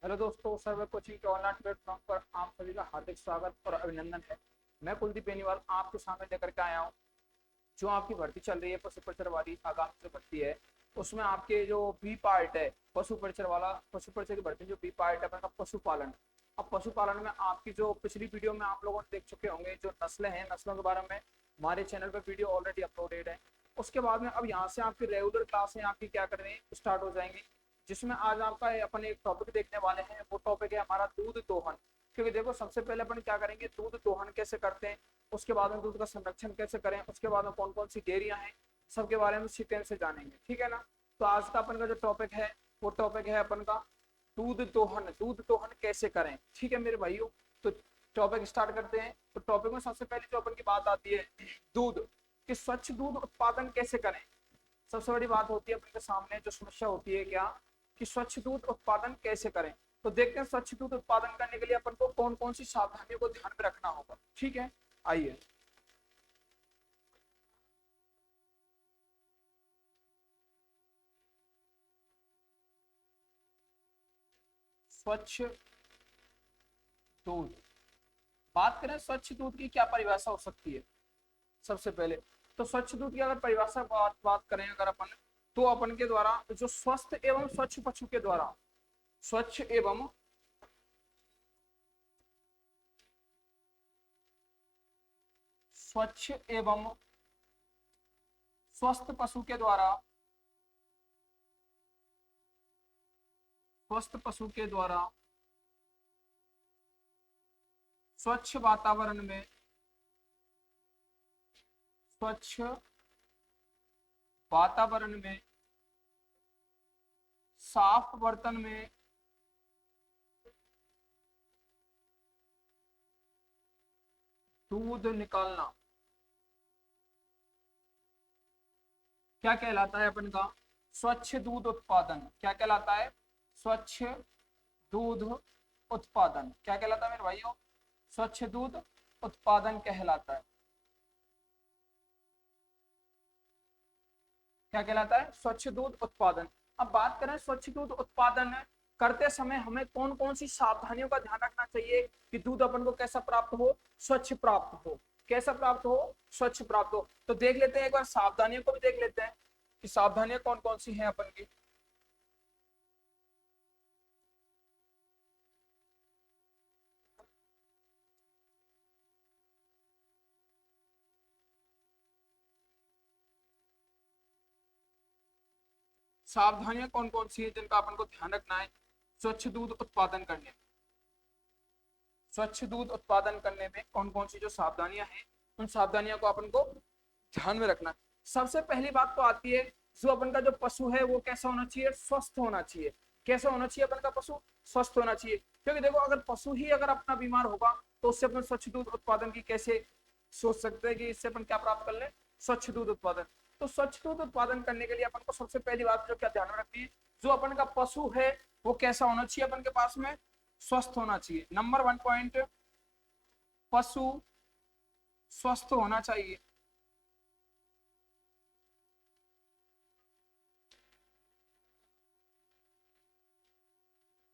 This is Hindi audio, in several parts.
हेलो दोस्तों, सर्वे कोचिंग के ऑनलाइन प्लेटफॉर्म पर आप सभी का हार्दिक स्वागत और अभिनंदन है। मैं कुलदीप बेनीवाल आपके सामने लेकर के आया हूँ। जो आपकी भर्ती चल रही है पशु परिचर वाली आगामी जो भर्ती है, उसमें आपके जो बी पार्ट है पशु परिचर वाला, पशु परिचर की भर्ती जो बी पार्ट है अपना पशुपालन। अब पशुपालन में आपकी जो पिछली वीडियो में आप लोगों ने देख चुके होंगे, जो नस्लें हैं नस्लों के बारे में हमारे चैनल पर वीडियो ऑलरेडी अपलोडेड है। उसके बाद में अब यहाँ से आपकी रेगुलर क्लासें आपकी क्या कर रही है, स्टार्ट हो जाएंगी। जिसमें आज आपका अपन एक टॉपिक देखने वाले हैं, वो टॉपिक है हमारा दूध दोहन। क्योंकि देखो, सबसे पहले अपन क्या करेंगे, दूध दोहन कैसे करते हैं, उसके बाद में दूध का संरक्षण कैसे करें, उसके बाद में कौन कौन सी डेयरियां हैं, सबके बारे में सीक्वेंस से जानेंगे। ठीक है ना। तो आज का अपन का जो टॉपिक है, वो टॉपिक है अपन का दूध दोहन। दूध दोहन कैसे करें, ठीक है मेरे भाइयों। तो टॉपिक स्टार्ट करते हैं। तो टॉपिक में सबसे पहले जो अपन की बात आती है, दूध कि स्वच्छ दूध उत्पादन कैसे करें। सबसे बड़ी बात होती है अपने के सामने जो समस्या होती है क्या, कि स्वच्छ दूध उत्पादन कैसे करें। तो देखते हैं स्वच्छ दूध उत्पादन करने के लिए अपन को कौन कौन सी सावधानियों को ध्यान में रखना होगा। ठीक है, आइए। स्वच्छ दूध, बात करें स्वच्छ दूध की क्या परिभाषा हो सकती है। सबसे पहले तो स्वच्छ दूध की अगर परिभाषा बात करें अगर अपन, तो अपन के द्वारा जो स्वस्थ एवं स्वच्छ पशु के द्वारा, स्वच्छ एवं स्वच्छ एवं स्वस्थ पशु के द्वारा, स्वस्थ पशु के द्वारा स्वच्छ वातावरण में, स्वच्छ वातावरण में, साफ बर्तन में दूध निकालना क्या कहलाता है अपन का, स्वच्छ दूध उत्पादन। क्या कहलाता है, स्वच्छ दूध उत्पादन। क्या कहलाता है मेरे भाइयों, स्वच्छ दूध उत्पादन कहलाता है। क्या कहलाता है, स्वच्छ दूध उत्पादन। अब बात करें स्वच्छ दूध उत्पादन करते समय हमें कौन कौन सी सावधानियों का ध्यान रखना चाहिए कि दूध अपन को कैसा प्राप्त हो, स्वच्छ प्राप्त हो। कैसा प्राप्त हो, स्वच्छ प्राप्त हो। तो देख लेते हैं एक बार, सावधानियों को भी देख लेते हैं कि सावधानियां कौन कौन सी हैं अपन की। सावधानियां कौन कौन सी है जिनका अपन को ध्यान रखना है स्वच्छ दूध उत्पादन करने में। स्वच्छ दूध उत्पादन करने में कौन कौन सी जो सावधानियां हैं, उन सावधानियों को अपन को ध्यान में रखना है। सबसे पहली बात तो आती है, जो अपन का जो पशु है वो कैसा होना चाहिए, स्वस्थ होना चाहिए। कैसा होना चाहिए अपन का पशु, स्वस्थ होना चाहिए। क्योंकि देखो, अगर पशु ही अगर अपना बीमार होगा, तो उससे अपन स्वच्छ दूध उत्पादन की कैसे सोच सकते हैं कि इससे अपन क्या प्राप्त कर ले, स्वच्छ दूध उत्पादन। तो स्वच्छ दूध उत्पादन करने के लिए अपन को सबसे पहली बात जो क्या ध्यान में रखनी है, जो अपन का पशु है वो कैसा होना चाहिए अपन के पास में, स्वस्थ होना चाहिए। नंबर वन पॉइंट, पशु स्वस्थ होना चाहिए।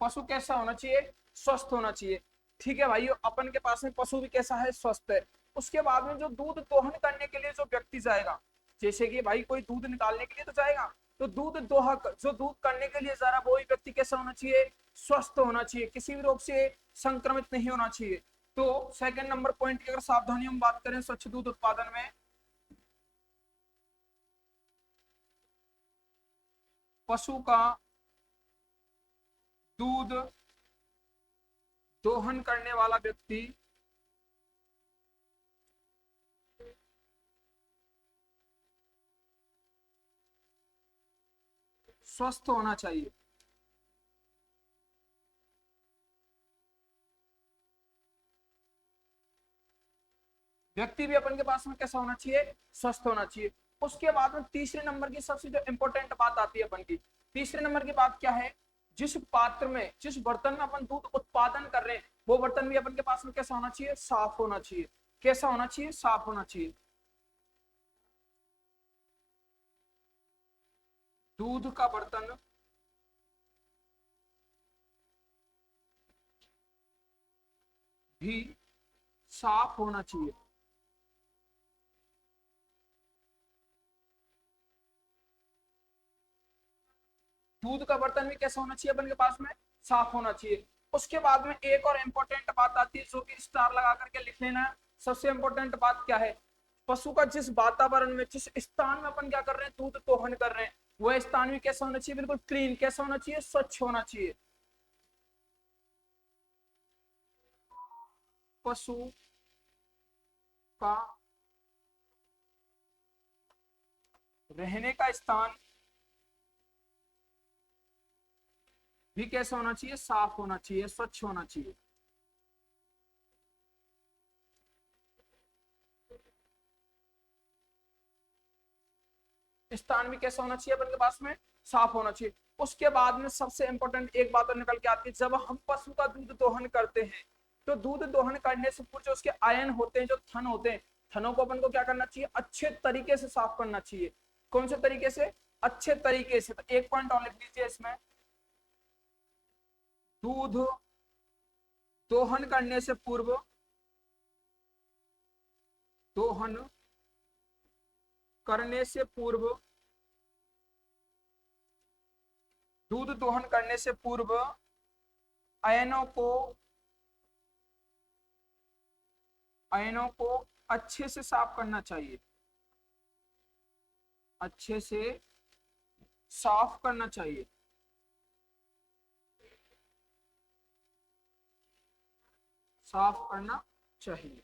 पशु कैसा होना चाहिए, स्वस्थ होना चाहिए। ठीक है भाइयों, अपन के पास में पशु भी कैसा है, स्वस्थ है। उसके बाद में जो दूध दोहन करने के लिए जो व्यक्ति जाएगा, जैसे कि भाई कोई दूध निकालने के लिए तो जाएगा, तो दूध दोहक जो दूध करने के लिए जा रहा है वो व्यक्ति कैसा होना चाहिए, स्वस्थ होना चाहिए, किसी भी रोग से संक्रमित नहीं होना चाहिए। तो सेकंड नंबर पॉइंट की अगर सावधानी हम बात करें स्वच्छ दूध उत्पादन में, पशु का दूध दोहन करने वाला व्यक्ति स्वस्थ होना चाहिए। व्यक्ति भी अपन के पास में कैसा होना चाहिए, स्वस्थ होना चाहिए। उसके बाद में तीसरे नंबर की सबसे जो इंपॉर्टेंट बात आती है अपन की, तीसरे नंबर की बात क्या है, जिस पात्र में, जिस बर्तन में अपन दूध उत्पादन कर रहे हैं, वो बर्तन भी अपन के पास में कैसा होना चाहिए, साफ होना चाहिए। कैसा होना चाहिए, साफ होना चाहिए। दूध का बर्तन भी साफ होना चाहिए। दूध का बर्तन भी कैसा होना चाहिए अपन के पास में, साफ होना चाहिए। उसके बाद में एक और इंपॉर्टेंट बात आती है जो कि स्टार लगा करके लिख लेना है। सबसे इंपॉर्टेंट बात क्या है, पशु का जिस वातावरण में, जिस स्थान में अपन क्या कर रहे हैं, दूध दोहन कर रहे हैं, वह स्थान भी कैसा होना चाहिए, बिल्कुल क्लीन, कैसा होना चाहिए, स्वच्छ होना चाहिए। पशु का रहने का स्थान भी कैसा होना चाहिए, साफ होना चाहिए, स्वच्छ होना चाहिए। स्थान भी कैसा होना चाहिए अपन के पास में, साफ होना चाहिए। उसके बाद में सबसे इंपॉर्टेंट एक बात और निकल के आती है, जब हम पशु का दूध दोहन करते हैं तो दूध दोहन करने से पूर्व जो उसके आयन होते हैं, जो थन होते हैं, थनों को अपन को क्या करना चाहिए, अच्छे तरीके से साफ करना चाहिए। कौन से तरीके से, अच्छे तरीके से। तो एक पॉइंट और लिख लीजिए इसमें, दूध दोहन करने से पूर्व, दोहन करने से पूर्व, दूध दोहन करने से पूर्व आयनों को अच्छे से साफ करना चाहिए, अच्छे से साफ करना चाहिए। साफ करना चाहिए।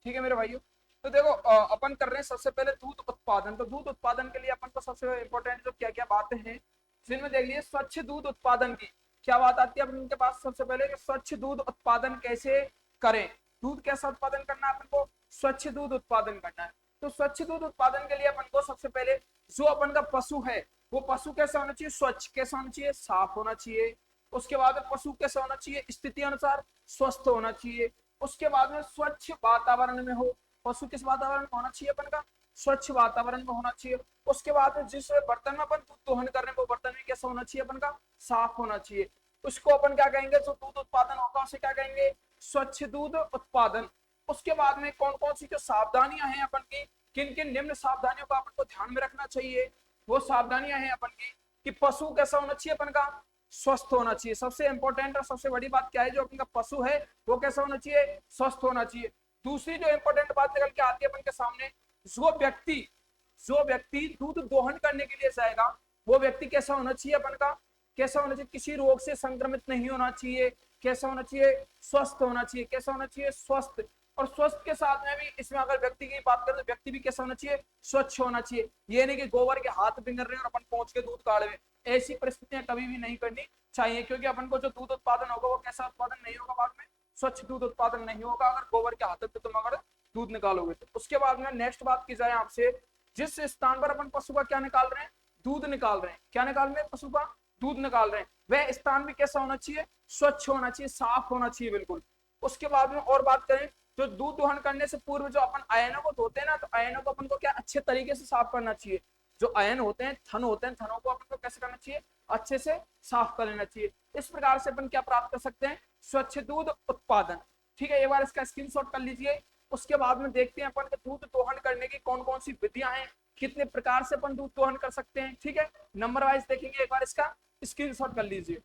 ठीक है मेरे भाइयों। तो देखो अपन कर रहे हैं सबसे पहले दूध उत्पादन। तो दूध उत्पादन के लिए अपन को सबसे इंपॉर्टेंट जो क्या क्या बातें हैं, जिनमें देख लिए स्वच्छ दूध उत्पादन की क्या बात आती है अपन के पास। सबसे पहले कि स्वच्छ दूध उत्पादन कैसे करें, दूध कैसा उत्पादन करना है अपन को, स्वच्छ दूध उत्पादन करना है। तो स्वच्छ दूध उत्पादन के लिए अपन को सबसे पहले जो अपन का पशु है, वो पशु कैसा होना चाहिए, स्वच्छ कैसा होना चाहिए, साफ होना चाहिए। उसके बाद में पशु कैसा होना चाहिए, स्थिति अनुसार स्वस्थ होना चाहिए। उसके बाद में स्वच्छ वातावरण में हो, पशु किस वातावरण में होना चाहिए अपन का, स्वच्छ वातावरण में होना चाहिए। उसके बाद में जिस बर्तन में अपन दूध दोहन कर रहे हैं वो बर्तन भी कैसा होना चाहिए अपन का, साफ होना चाहिए। उसको अपन क्या कहेंगे, जो दूध उत्पादन होगा उसे क्या कहेंगे, स्वच्छ दूध उत्पादन। उसके बाद में कौन कौन सी जो सावधानियां हैं अपन की, किन किन निम्न सावधानियों का अपन को ध्यान में रखना चाहिए, वो सावधानियां हैं अपन की कि पशु कैसा होना चाहिए अपन का, स्वस्थ होना चाहिए। सबसे इंपॉर्टेंट और सबसे बड़ी बात क्या है, जो अपन का पशु है वो कैसा होना चाहिए, स्वस्थ होना चाहिए। दूसरी जो इंपॉर्टेंट बात निकल के आती है अपन के सामने, जो व्यक्ति दूध दोहन करने के लिए जाएगा वो व्यक्ति कैसा होना चाहिए अपन का, कैसा होना चाहिए, किसी रोग से संक्रमित नहीं होना चाहिए, कैसा होना चाहिए, स्वस्थ होना चाहिए। कैसा होना चाहिए, स्वस्थ। और स्वस्थ के साथ में भी इसमें अगर व्यक्ति की बात करें तो व्यक्ति भी कैसा होना चाहिए, स्वच्छ होना चाहिए। ये नहीं कि गोबर के हाथ बिंगर रहे हैं और अपन पहुंच के दूध काढ़ रहे, ऐसी परिस्थितियां कभी भी नहीं करनी चाहिए। क्योंकि अपन को जो दूध उत्पादन होगा वो कैसा उत्पादन नहीं होगा, बाद में स्वच्छ दूध उत्पादन नहीं होगा अगर गोबर के हाथ पे तुम अगर दूध निकालोगे तो। उसके बाद में नेक्स्ट बात की जाए आपसे, जिस स्थान पर अपन पशु का क्या निकाल रहे हैं, दूध निकाल रहे हैं, क्या निकाल रहे हैं, पशु का दूध निकाल रहे हैं, वह स्थान भी कैसा होना चाहिए, स्वच्छ होना चाहिए, साफ होना चाहिए बिल्कुल। उसके बाद में और बात करें, जो दूध दोहन करने से पूर्व जो अपन आयनों को धोते हैं ना, तो आयनों को अपन को क्या अच्छे तरीके से साफ करना चाहिए। जो आयन होते हैं, थन होते हैं, थनों को अपन को कैसे करना चाहिए, अच्छे से साफ कर लेना चाहिए। इस प्रकार से अपन क्या प्राप्त कर सकते हैं, स्वच्छ दूध उत्पादन। ठीक है, एक बार इसका स्क्रीनशॉट कर लीजिए। उसके बाद में देखते हैं अपन दूध दोहन करने की कौन कौन सी विधियां हैं, कितने प्रकार से अपन दूध दोहन कर सकते हैं। ठीक है, नंबर वाइज देखेंगे, एक बार इसका स्क्रीनशॉट कर लीजिए।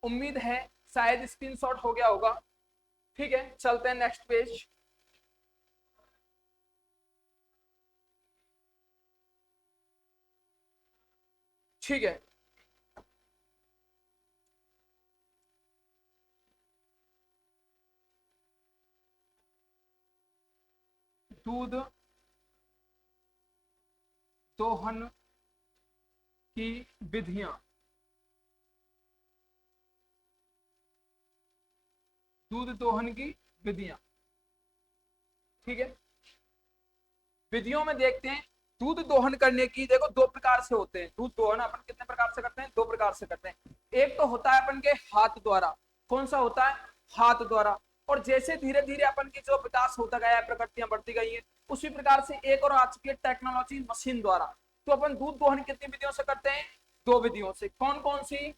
उम्मीद है शायद स्क्रीनशॉट हो गया होगा। ठीक है, चलते हैं नेक्स्ट पेज। ठीक है, दूध दोहन की विधियां, दूध दोहन की विधियां। ठीक है, विधियों में देखते हैं दूध दोहन करने की। देखो दो प्रकार से होते हैं दूध दोहन, अपन कितने प्रकार से करते हैं, दो प्रकार से करते हैं। एक तो होता है अपन के हाथ द्वारा। कौन सा होता है, हाथ द्वारा। और जैसे धीरे धीरे अपन की जो विकास होता गया है, प्रकृतियां बढ़ती गई है, उसी प्रकार से एक और आ चुकी है टेक्नोलॉजी, मशीन द्वारा। तो अपन दूध दोहन कितनी विधियों से करते हैं, दो विधियों से। कौन कौन सी?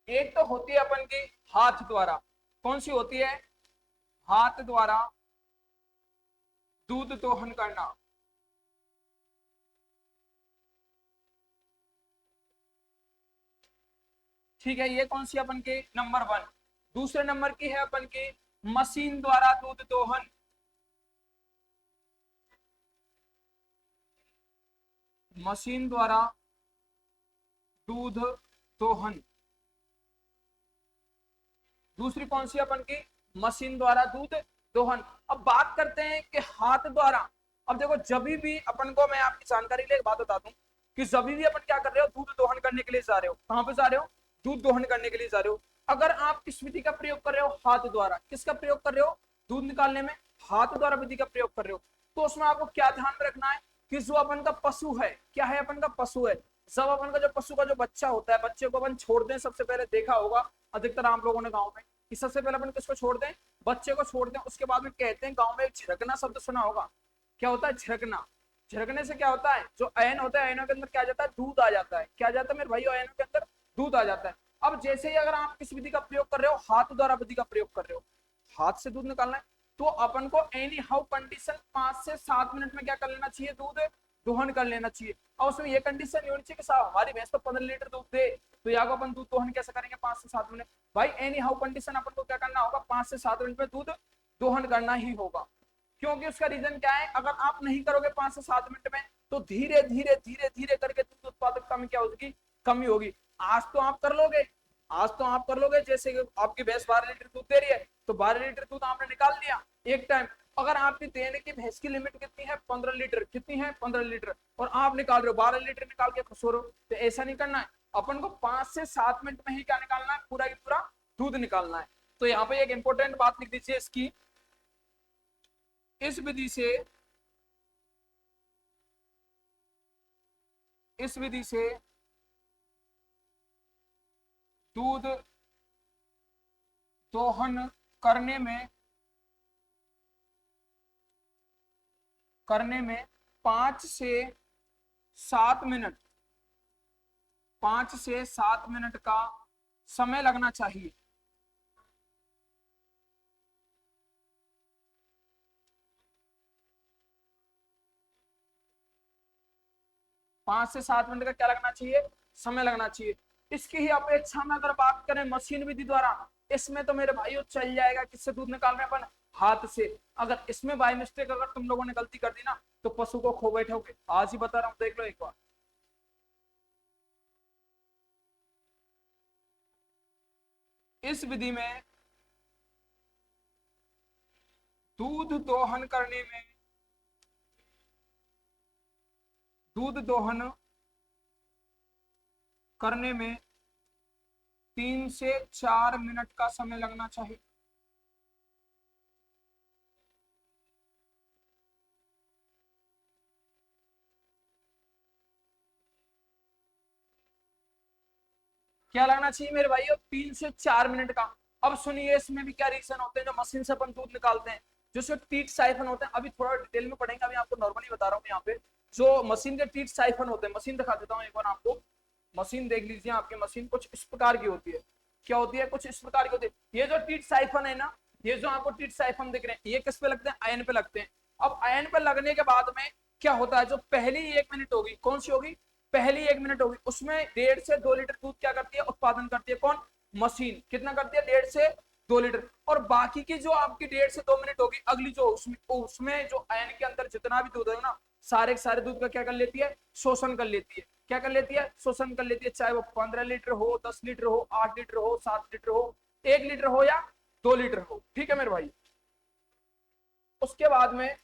एक तो होती है अपन की हाथ द्वारा। कौन सी होती है? हाथ द्वारा दूध दोहन करना। ठीक है, ये कौन सी अपन की? Number one. दूसरे नंबर की है अपन की मशीन द्वारा दूध दोहन। मशीन द्वारा दूध दोहन। दूसरी कौन सी अपन की? मशीन द्वारा दूध दोहन। अब बात करते हैं कि हाथ द्वारा। अब देखो, जब भी अपन को, मैं आपकी जानकारी के लिए एक बात बता दूं कि जब भी अपन क्या कर रहे हो, दूध दोहन करने के लिए जा रहे हो। कहां पे जा रहे हो? दूध दोहन करने के लिए जा रहे हो। अगर आप किस विधि का प्रयोग कर रहे हो? हाथ द्वारा। किसका प्रयोग कर रहे हो? दूध निकालने में हाथ द्वारा विधि का प्रयोग कर रहे हो। तो उसमें आपको क्या ध्यान में रखना है कि जो अपन का पशु है, क्या है? अपन का पशु है। जब अपन का जो पशु का जो बच्चा होता है, बच्चे को अपन छोड़ दें, सबसे पहले देखा होगा अधिकतर आप लोगों ने गाँव में, कि सबसे पहले अपन किसको छोड़ दें? बच्चे को छोड़ दें। उसके बाद में कहते हैं, गांव में एक झिड़कना शब्द सुना होगा। क्या होता है? झिड़कना। झिड़कने से क्या होता है? जो अयन होता है, अयनों के अंदर क्या आ जाता है? दूध आ जाता है। क्या आ जाता है मेरे भाइयों? अयनों के अंदर दूध आ जाता है। अब जैसे ही अगर आप किस विधि का प्रयोग कर रहे हो? हाथ द्वारा विधि का प्रयोग कर रहे हो, हाथ से दूध निकालना है, तो अपन को एनी हाउ कंडीशन 5 से 7 मिनट में क्या कर लेना चाहिए? दूध दोहन कर लेना चाहिए। और उसमें यह कंडीशन नहीं होनी चाहिए कि साहब हमारी भैंस तो 15 लीटर दूध दे, तो या अपन दूध दोहन कैसे करेंगे 5 से 7 मिनट? भाई एनी हाउ कंडीशन अपन को क्या करना होगा? 5 से 7 मिनट में दूध दोहन करना ही होगा। क्योंकि उसका रीजन क्या है? अगर आप नहीं करोगे 5 से 7 मिनट में, तो धीरे धीरे धीरे धीरे करके दूध उत्पादकता में क्या होगी? कमी होगी। आज तो आप कर लोगे, आज तो आप कर लोगे, जैसे कि आपकी भैंस 12 लीटर दूध दे रही है, तो 12 लीटर दूध आपने निकाल लिया एक टाइम। अगर आपकी देने की भैंस की लिमिट कितनी है? 15 लीटर। कितनी है? 15 लीटर। और आप निकाल रहे हो 12 लीटर निकाल के खुश हो रहे हो, तो ऐसा नहीं करना है। अपन को 5 से 7 मिनट में ही क्या निकालना है? पूरा की पूरा दूध निकालना है। तो यहाँ पे एक इंपॉर्टेंट बात लिख दीजिए इसकी, इस विधि से, इस विधि से दूध दोहन करने में, करने में 5 से 7 मिनट, 5 से 7 मिनट का समय लगना चाहिए। 5 से 7 मिनट का क्या लगना चाहिए? समय लगना चाहिए। इसकी ही अपेक्षा में अगर बात करें मशीन विधि द्वारा, इसमें तो मेरे भाइयों चल जाएगा। किससे दूध निकाल रहे हैं अपन? हाथ से। अगर इसमें बाय मिस्टेक अगर तुम लोगों ने गलती कर दी ना, तो पशु को खो बैठोगे। आज ही बता रहा हूं, देख लो एक बार। इस विधि में दूध दोहन करने में, दूध दोहन करने में 3 से 4 मिनट का समय लगना चाहिए। क्या लगना चाहिए मेरे भाइयों? 3 से 4 मिनट का। अब सुनिए, इसमें भी क्या रीजन होते हैं जो मशीन से अपन दूध निकालते हैं, जो सिर्फ टीट साइफन होते हैं। अभी थोड़ा डिटेल में पढ़ेंगे, अभी आपको नॉर्मली बता रहा हूँ यहाँ पे। जो मशीन के टीट साइफन होते हैं, मशीन दिखा देता हूँ एक बार आपको। मशीन देख लीजिए, आपकी मशीन कुछ इस प्रकार की होती है। क्या होती है? कुछ इस प्रकार की होती है। ये जो टीट साइफन है ना, ये जो आपको टीट साइफन दिख रहे हैं, ये किस पे लगते हैं? आयन पे लगते हैं। अब आयन पे लगने के बाद में क्या होता है? जो पहली 1 मिनट होगी, कौन सी होगी? पहली 1 मिनट होगी, उसमें 1.5 से 2 लीटर दूध क्या करती है? उत्पादन करती है। कौन? मशीन। कितना करती है? 1.5 से 2 लीटर। और बाकी की जो आपकी 1.5 से 2 मिनट होगी, अगली जो उसमें जो आयन के अंदर जितना भी दूध है ना, सारे के सारे दूध का क्या कर लेती है? शोषण कर लेती है। क्या कर लेती है? शोषण कर लेती है। चाहे वो 15 लीटर हो, 10 लीटर हो, 8 लीटर हो, 7 लीटर हो, 1 लीटर हो या 2 लीटर हो। ठीक है मेरे भाई। उसके बाद में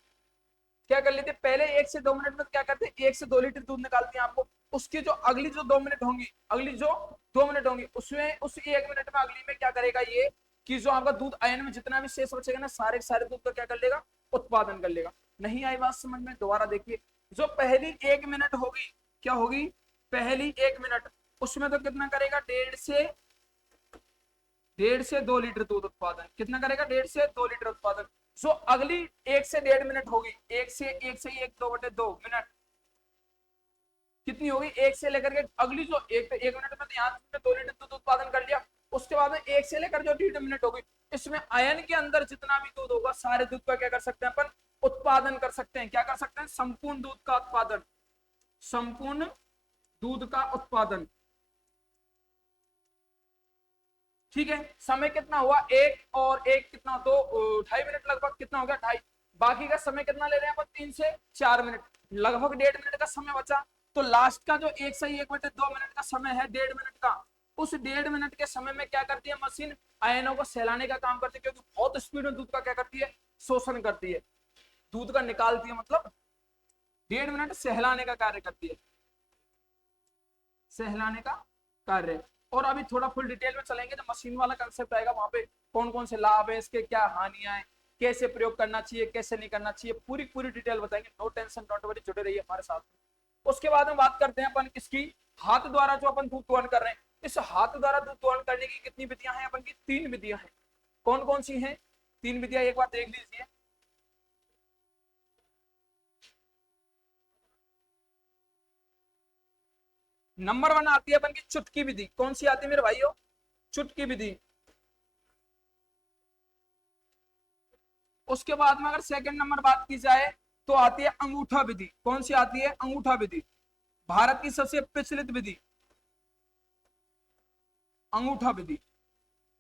क्या कर लेते? पहले 1 से 2 मिनट में क्या करते? 1 से 2 लीटर दूध निकालती है आपको। उसकी जो अगली जो 2 मिनट होंगी, अगली जो 2 मिनट होंगी, उसमें उस 1 मिनट में अगली में क्या करेगा ये, कि जो आपका दूध आयन में जितना भी शेष बचेगा ना, सारे सारे दूध का क्या कर लेगा? उत्पादन कर लेगा। नहीं आई बात समझ में? दोबारा देखिए। जो पहली 1 मिनट होगी, क्या होगी? पहली 1 मिनट, उसमें तो कितना करेगा? 1.5 से 2 लीटर दूध उत्पादन। कितना करेगा? 1.5 से 2 लीटर उत्पादन। जो अगली 1 से 1.5 मिनट होगी, 1 से 1 2/2 मिनट कितनी होगी, 1 से लेकर के अगली जो 1 मिनट में तो यहाँ 2 लीटर दूध उत्पादन कर लिया, उसके बाद में 1 से लेकर जो 1.5 मिनट होगी, इसमें आयन के अंदर जितना भी दूध होगा सारे दूध का क्या कर सकते हैं अपन, उत्पादन कर सकते हैं। क्या कर सकते हैं, संपूर्ण दूध का उत्पादन, संपूर्ण दूध का उत्पादन। ठीक है, समय कितना हुआ, 1 और 1 कितना, 2.5 मिनट लगभग, कितना हो गया 2.5। बाकी का समय कितना ले रहे हैं अपन, 3 से 4 मिनट, लगभग 1.5 मिनट का समय बचा। तो लास्ट का जो 1 से 1/2 मिनट का समय है, 1.5 मिनट का, उस 1.5 मिनट के समय में क्या करती है मशीन, आयनों को सहलाने का काम करती है, क्योंकि बहुत स्पीड में दूध का क्या करती है, शोषण करती है, दूध का निकालती है, मतलब 1.5 मिनट सहलाने का कार्य करती है, सहलाने का कार्य। और अभी थोड़ा फुल डिटेल में चलेंगे, जब मशीन वाला कंसेप्ट आएगा वहां पे कौन कौन से लाभ है, इसके क्या हानियां हैं, कैसे प्रयोग करना चाहिए, कैसे नहीं करना चाहिए, पूरी पूरी डिटेल बताएंगे। नो टेंशन, डोंट वरी, जुड़े रहिए हमारे साथ। उसके बाद में बात करते हैं अपन किसकी, हाथ द्वारा जो अपन दूध दोहन कर रहे हैं, इस हाथ द्वारा दूध दोहन करने की कितनी विधियां हैं अपन की, 3 विधियां हैं। कौन कौन सी हैं 3 विधियां, एक बार देख लीजिए। नंबर 1 आती है अपन की चुटकी विधि। कौन सी आती है मेरे भाइयों, चुटकी विधि। उसके बाद में अगर सेकंड नंबर बात की जाए तो आती है अंगूठा विधि। कौन सी आती है, अंगूठा विधि, भारत की सबसे प्रचलित विधि, अंगूठा विधि।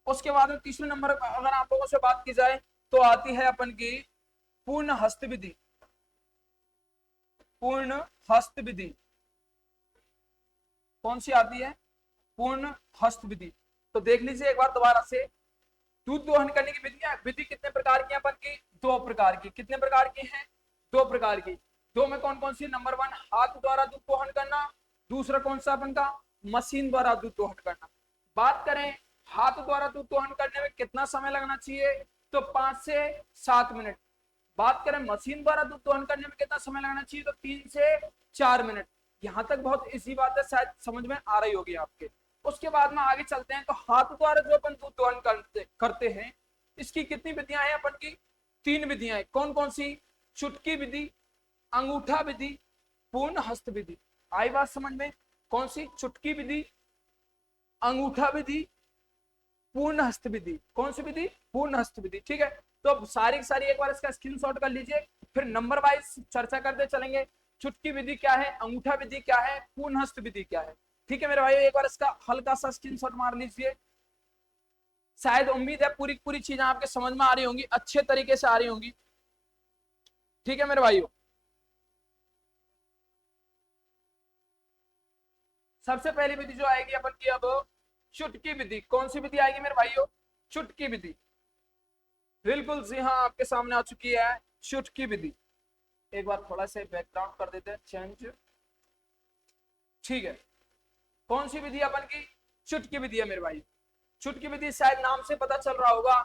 उसके बाद में तीसरे नंबर अगर आप लोगों से बात की जाए तो आती है अपन की पूर्ण हस्त विधि, पूर्ण हस्त विधि। कौन सी आती है, पूर्ण हस्त विधि। तो देख लीजिए एक बार दोबारा से, दूध दोहन करने की विधियां, विधि कितने प्रकार की अपन की, 2 प्रकार की। कितने प्रकार की हैं, 2 प्रकार की। दो में कौन कौन सी, नंबर 1 हाथ द्वारा दूध दोहन करना, दूसरा कौन सा अपन का, मशीन द्वारा दूध दोहन करना। बात करें हाथ द्वारा दूध दोहन करने में कितना समय लगना चाहिए, तो 5 से 7 मिनट। बात करें मशीन द्वारा दूध दोहन करने में कितना समय लगना चाहिए, तो 3 से 4 मिनट। यहां तक बहुत इजी बात है, शायद समझ में आ रही होगी आपके। उसके बाद में आगे चलते हैं, तो हाथ द्वारा जो अपन दूध दोहन करते हैं, इसकी कितनी विधियां हैं अपन की, 3 विधियां हैं। कौन कौन सी, चुटकी विधि, अंगूठा विधि, पूर्ण हस्त विधि। आई बात समझ में, कौन सी, चुटकी विधि, अंगूठा विधि, पूर्ण हस्त विधि। कौन सी विधि, पूर्ण हस्त विधि। ठीक है, तो अब सारी की सारी एक बार इसका स्क्रीनशॉट कर लीजिए, फिर नंबर वाइज चर्चा करते चलेंगे। चुटकी विधि क्या है, अंगूठा विधि क्या है, पूर्ण हस्त विधि क्या है। ठीक है मेरे भाई, एक बार इसका हल्का सा स्क्रीनशॉट मार लीजिए। शायद उम्मीद है पूरी पूरी चीजें आपके समझ में आ रही होंगी, अच्छे तरीके से आ रही होंगी। ठीक है मेरे भाइयों, सबसे पहली विधि जो आएगी अपन की अब, चुटकी विधि। कौन सी विधि आएगी मेरे भाइयों, चुटकी विधि। बिल्कुल जी हाँ, आपके सामने आ चुकी है चुटकी विधि। एक बार थोड़ा सा बैकग्राउंड कर देते हैं चेंज। ठीक है, कौन सी विधि अपन की, चुटकी विधि है मेरे भाई। चुटकी विधि शायद नाम से पता चल रहा होगा,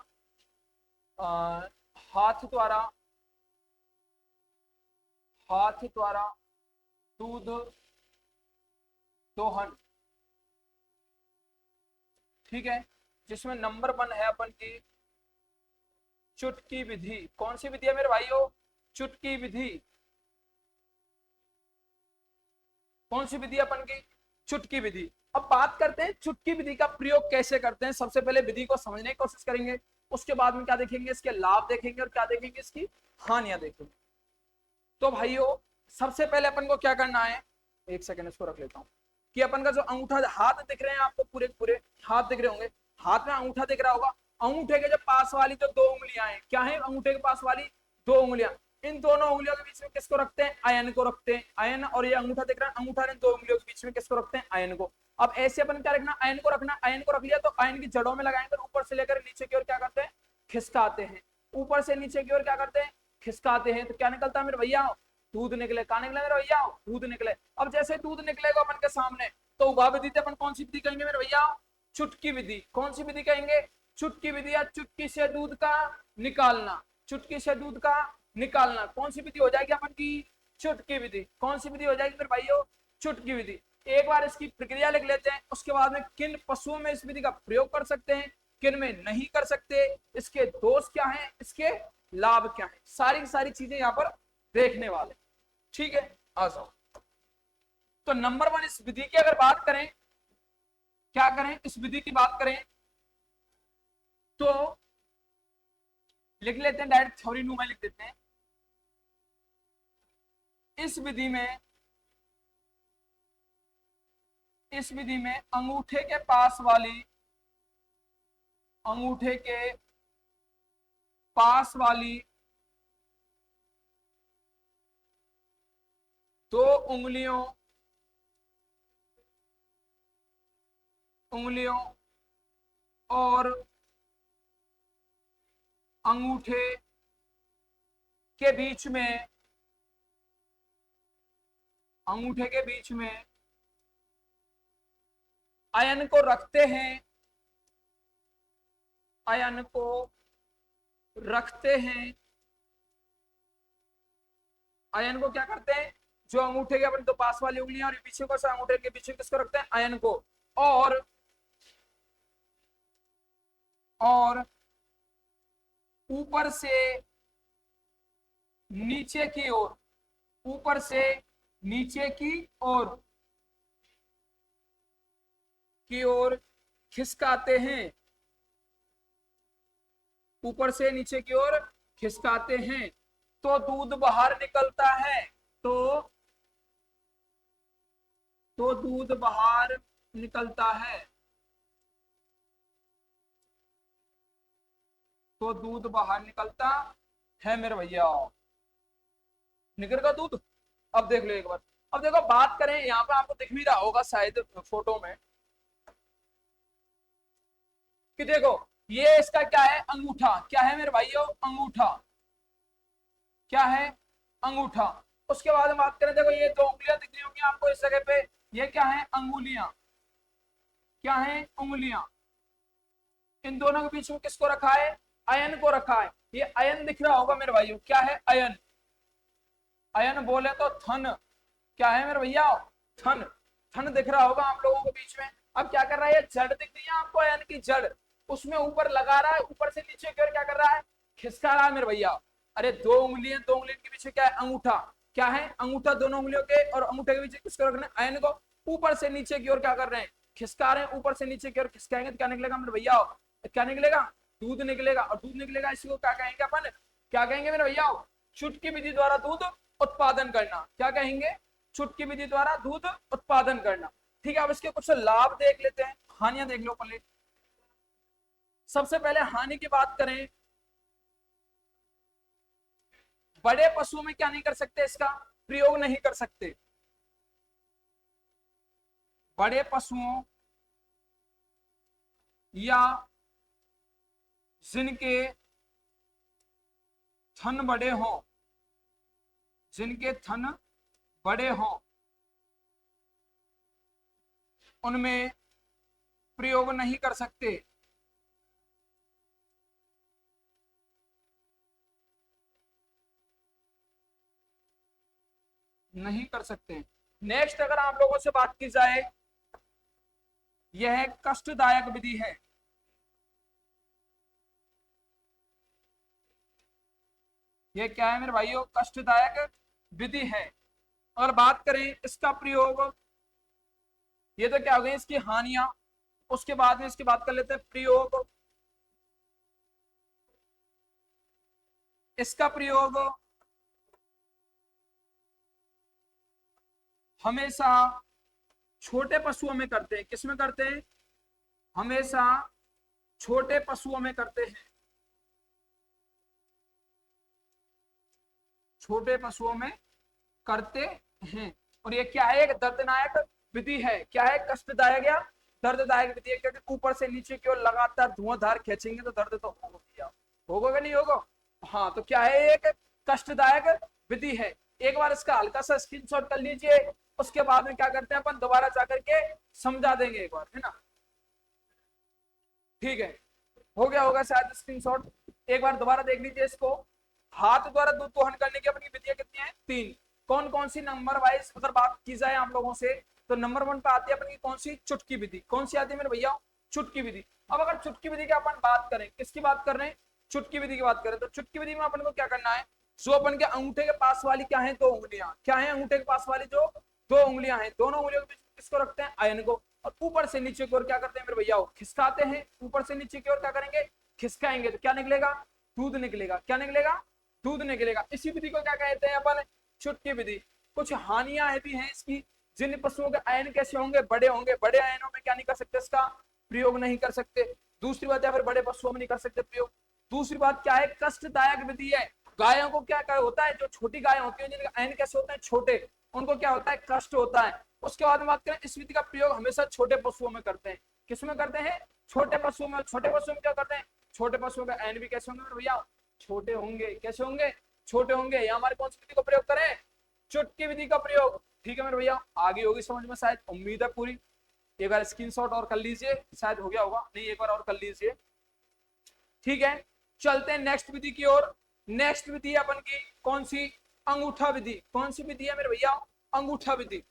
हाथ द्वारा, हाथ द्वारा दूध दोहन। ठीक है, जिसमें नंबर 1 है अपन की चुटकी विधि। कौन सी विधि है मेरे भाइयों, चुटकी विधि। कौन सी विधि अपन की, चुटकी विधि। अब बात करते हैं चुटकी विधि का प्रयोग कैसे करते हैं। सबसे पहले विधि को समझने की कोशिश करेंगे, उसके बाद में क्या देखेंगे, इसके लाभ देखेंगे, और क्या देखेंगे, इसकी हानियां देखेंगे। तो भाइयों सबसे पहले अपन को क्या करना है, एक सेकंड इसको रख लेता हूं, कि अपन का जो अंगूठा, हाथ दिख रहे हैं आपको, पूरे पूरे हाथ दिख रहे होंगे, हाथ में अंगूठा दिख रहा होगा। अंगूठे के जो पास वाली जो 2 उंगलियां हैं, क्या है अंगूठे के पास वाली 2 उंगलियां, इन दोनों उंगलियों के बीच में किसको रखते हैं, आयन को रखते हैं। आयन, और ये अंगूठा दिख रहा है, अंगूठा इन 2 उंगलियों के बीच में किसको रखते हैं, आयन को। अब ऐसे अपन क्या रखना, आयन को रखना। आयन को रख लिया तो आयन की जड़ों में लगाएंगे, ऊपर से लेकर नीचे की ओर क्या करते हैं, खिसकाते हैं। ऊपर से नीचे की ओर क्या करते हैं, खिसकाते हैं। तो क्या निकलता है मेरे भैया, दूध निकले। कहा निकले मेरे भैया, दूध निकले। अब जैसे दूध निकलेगा अपन के सामने, तो उभा विधि अपन कौन सी विधि कहेंगे मेरे भैया, चुटकी विधि। कौन सी विधि कहेंगे, चुटकी विधि, या चुटकी से दूध का निकालना, चुटकी से दूध का निकालना। कौन सी विधि हो जाएगी अपन की, चुटकी विधि। कौन सी विधि हो जाएगी मेरे भाइयों, चुटकी विधि। एक बार इसकी प्रक्रिया लिख लेते हैं, उसके बाद में किन पशुओं में इस विधि का प्रयोग कर सकते हैं, किन में नहीं कर सकते, इसके दोष क्या हैं, इसके लाभ क्या है, सारी की सारी चीजें यहाँ पर देखने वाले। ठीक है, आ जाओ। तो नंबर वन, इस विधि की अगर बात करें, क्या करें, इस विधि की बात करें तो लिख लेते हैं, डायरेक्ट थ्योरी न्यूमा लिख देते हैं। इस विधि में, इस विधि में अंगूठे के पास वाली, अंगूठे के पास वाली दो उंगलियों, उंगलियों और अंगूठे के बीच में, अंगूठे के बीच में आयन को रखते हैं, आयन को रखते हैं, आयन को क्या करते हैं, जो अंगूठे के अपने तो पास वाली उंगलियां और पीछे को अंगूठे के पीछे किसको रखते हैं, आयन को, और ऊपर से नीचे की ओर, ऊपर से नीचे की ओर खिसकाते हैं, ऊपर से नीचे की ओर खिसकाते हैं, तो दूध बाहर निकलता है, तो दूध बाहर निकलता है, तो दूध बाहर निकलता है मेरे भैया, निकल का दूध। अब देख लो एक बार, अब देखो बात करें, यहाँ पे आपको दिख भी रहा होगा शायद फोटो में कि देखो ये इसका क्या है, अंगूठा, क्या है मेरे भाइयों, अंगूठा, क्या है, अंगूठा। उसके बाद हम बात करें, देखो ये दो उंगलियां दिख रही होंगी आपको इस जगह पे, ये क्या है, अंगुलियां, क्या है, उंगलियां। इन दोनों के बीच में किसको रखा है, आयन को रखा है। ये आयन दिख रहा होगा मेरे भाइयों, क्या है, आयन, आयन बोले तो थन, क्या है मेरे भैया, थन, थन दिख रहा होगा आप लोगों को बीच में। अब क्या कर रहा है, जड़ दिख रही है आपको, आयन की जड़, उसमें ऊपर लगा रहा है, ऊपर से नीचे की ओर क्या कर रहा है, खिसका रहा है मेरे भैया। अरे दो उंगलियां, दो उंगलियों के पीछे क्या है, अंगूठा, क्या है, अंगूठा, दोनों उंगलियों के और अंगूठे के पीछे किसको रखना है, आयन को, ऊपर से नीचे की ओर क्या कर रहे हैं, खिसका रहे हैं, ऊपर से नीचे की ओर खिसकाएंगे तो क्या निकलेगा मेरे भैया, क्या निकलेगा, दूध निकलेगा। और दूध निकलेगा, इसी को क्या कहेंगे अपन, क्या कहेंगे मेरे भैया, चुटकी विधि द्वारा दूध उत्पादन करना, क्या कहेंगे, चुटकी विधि द्वारा दूध उत्पादन करना। ठीक है, अब इसके कुछ लाभ देख लेते हैं, हानियां देख लो पहले। सबसे पहले हानि की बात करें, बड़े पशुओं में क्या नहीं कर सकते, इसका प्रयोग नहीं कर सकते, बड़े पशुओं या जिनके थन बड़े हों, जिनके थन बड़े हों, उनमें प्रयोग नहीं कर सकते, नहीं कर सकते। नेक्स्ट अगर आप लोगों से बात की जाए, यह कष्टदायक विधि है, यह क्या है मेरे भाइयों, कष्टदायक विधि है। और बात करें इसका प्रयोग, ये तो क्या हो गई इसकी हानियां, उसके बाद में इसकी बात कर लेते हैं प्रयोग। इसका प्रयोग हमेशा छोटे पशुओं में करते हैं, किसमें करते हैं, हमेशा छोटे पशुओं में करते हैं, छोटे पशुओं में करते हैं। और ये क्या है, एक दर्दनायक विधि है, क्या है, कष्टदायक या दर्ददायक विधि है, क्योंकि ऊपर से नीचे की ओर लगातार धुआंधार खींचेंगे तो दर्द तो होगा, होगा कि नहीं होगा। हाँ, तो क्या है, एक कष्टदायक विधि है। एक बार इसका हल्का सा स्क्रीनशॉट कर लीजिए, उसके बाद में क्या करते हैं अपन दोबारा जाकर के समझा देंगे एक बार, है ना। ठीक है, हो गया होगा शायद स्क्रीनशॉट, एक बार दोबारा देख लीजिए इसको। हाथ द्वारा दूध दोहन करने की अपनी विधियां कितनी है, 3। कौन कौन सी, नंबर वाइज अगर बात की जाए आप लोगों से, तो नंबर 1 पे आती है अपनी कौन सी, चुटकी विधि। कौन सी आती है मेरे भैया, चुटकी विधि। अब अगर चुटकी विधि की अपन बात करें, किसकी बात कर रहे हैं, चुटकी विधि की बात करें तो चुटकी विधि में अपन को क्या करना है, जो अपन के अंगूठे के पास वाली क्या है, दो उंगलियां क्या है, अंगूठे के पास वाली जो दो उंगलियां हैं, दोनों उंगलियों के बीच किसको रखते हैं, आयन को, और ऊपर से नीचे की ओर क्या करते हैं मेरे भैया, खिसकाते हैं, ऊपर से नीचे की ओर क्या करेंगे, खिसकाएंगे, तो क्या निकलेगा, दूध निकलेगा, क्या निकलेगा, दूध निकलेगा। इसी विधि को क्या कहते हैं अपन, चुटकी विधि। कुछ हानियां भी हैं इसकी, जिन पशुओं के आयन कैसे होंगे, बड़े होंगे, बड़े आयनों में क्या नहीं कर सकते, इसका प्रयोग नहीं कर सकते। दूसरी बात है फिर बड़े पशुओं में नहीं कर सकते प्रयोग। दूसरी बात क्या है, कष्टदायक विधि है। गायों को क्या होता है, जो छोटी गाय होती है जिनके आयन कैसे होते हैं, छोटे, उनको क्या होता है, कष्ट होता है। उसके बाद में बात करें, इस विधि का प्रयोग हमेशा छोटे पशुओं में करते हैं। किसमें करते हैं, छोटे पशुओं में। छोटे पशुओं में क्या करते हैं, छोटे पशुओं के आयन भी कैसे होंगे भैया, छोटे होंगे। कैसे होंगे, छोटे होंगे। या हमारे कौन सी विधि का प्रयोग करें, चुटकी विधि का प्रयोग। ठीक है मेरे भैया, आगे होगी समझ में शायद, उम्मीद है पूरी। एक बार स्क्रीनशॉट और कर लीजिए, शायद हो गया होगा, नहीं एक बार और कर लीजिए। ठीक है, चलते हैं नेक्स्ट विधि की ओर। नेक्स्ट विधि है अपन की कौन सी, अंगूठा विधि। कौन सी विधि है मेरे भैया, अंगूठा विधि।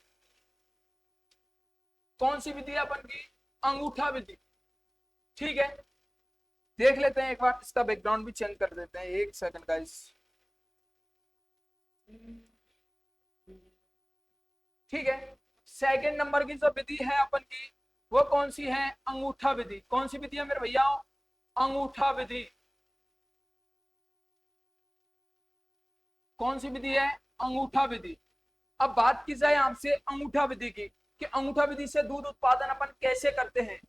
कौन सी विधि है अपन की, अंगूठा विधि। ठीक है, देख लेते हैं एक बार, इसका बैकग्राउंड भी चेंज कर देते हैं, एक सेकंड गाइस। ठीक है, सेकंड नंबर की जो विधि है अपन की, वो कौन सी है, अंगूठा विधि। कौन सी विधि है मेरे भैया, अंगूठा विधि। कौन सी विधि है, अंगूठा विधि। अब बात की जाए आपसे अंगूठा विधि की, कि अंगूठा विधि से दूध उत्पादन अपन कैसे करते हैं।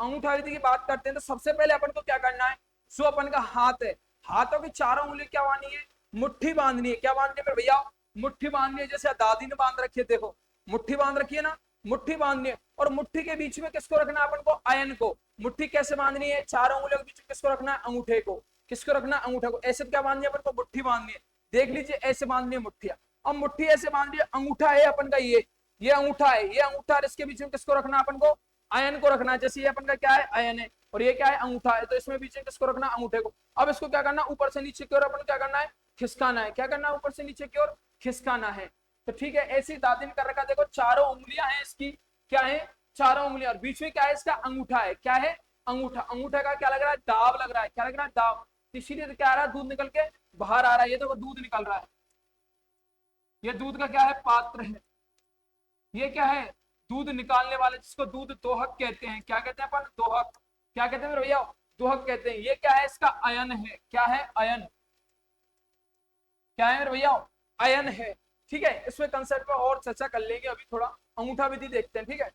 अंगूठा विधि की बात करते हैं तो सबसे पहले अपन को क्या करना है, जो अपन का हाथ है, हाथों की चारों उंगली क्या बांधनी है, मुट्ठी बांधनी है। क्या बांधनी है भैया, मुट्ठी बांधनी है। जैसे दादी ने बांध रखी है, देखो मुट्ठी बांध रखी है ना, मुट्ठी बांधनी है। और मुट्ठी के बीच में किसको रखना है अपन को, आयन को। मुट्ठी कैसे बांधनी है, चारों उंगलियों के बीच में किसको रखना है, अंगूठे को। किसको रखना है, अंगूठे को। ऐसे क्या बांधनी है अपन को, मुट्ठी बांधनी है। देख लीजिए, ऐसे बांधनी है मुट्ठिया। अब मुट्ठी ऐसे बांध लिया, अंगूठा है अपन का, ये अंगूठा है, ये अंगूठा, और इसके बीच में किसको रखना है अपन को, आयन को रखना है। जैसे ये अपन का क्या है, आयन है, और ये क्या है, अंगूठा है, तो इसमें बीच में किसको रखना, अंगूठे को। अब इसको क्या करना, ऊपर से नीचे की ओर अपन क्या करना है, खिसकाना है। क्या करना है, ऊपर से नीचे की ओर खिसकाना है। तो ठीक है, ऐसी दादी ने कर रखा, देखो चारों उंगलियां हैं इसकी, क्या है, चारों उंगलियां, और बीच में क्या है, इसका अंगूठा है। क्या है, अंगूठा। अंगूठा का क्या लग रहा है, दाब लग रहा है। क्या लग रहा है, दाब। इसीलिए तो क्या आ रहा है, दूध निकल के बाहर आ रहा है। ये देखो दूध निकल रहा है, ये दूध का क्या है, पात्र है। ये क्या है, दूध निकालने वाले, जिसको दूध दोहक कहते हैं। क्या कहते हैं अपन, दोहक। क्या कहते हैं भैया, दोहक कहते हैं। ये क्या है, इसका आयन है। क्या है, आयन। क्या है भैया, आयन है। ठीक है, इसमें कंसेप्ट पे और चर्चा कर लेंगे, अभी थोड़ा अंगूठा विधि देखते हैं। ठीक है,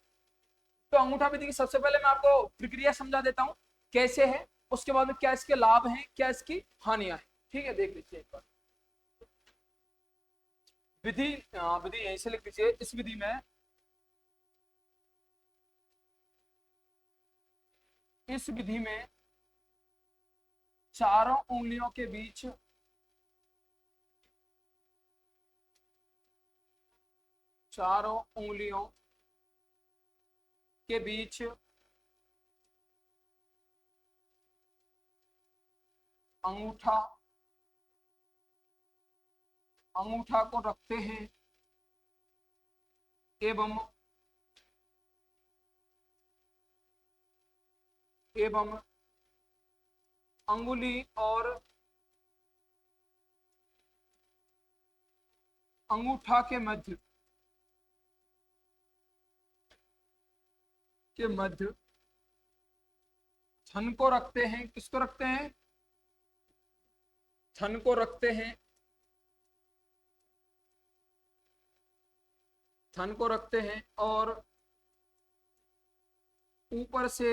तो अंगूठा विधि की सबसे पहले मैं आपको प्रक्रिया समझा देता हूँ कैसे है, उसके बाद में क्या इसके लाभ हैं, क्या इसकी हानियां हैं। ठीक है, देख लीजिए एक बार विधि। विधि यहीं से लिख लीजिए। इस विधि में, इस विधि में चारों उंगलियों के बीच, चारों उंगलियों के बीच अंगूठा, अंगूठा को रखते हैं एवं एवं अंगुली और अंगूठा के मध्य, के मध्य थन को रखते हैं। किसको रखते हैं, थन को रखते हैं, थन को रखते हैं, और ऊपर से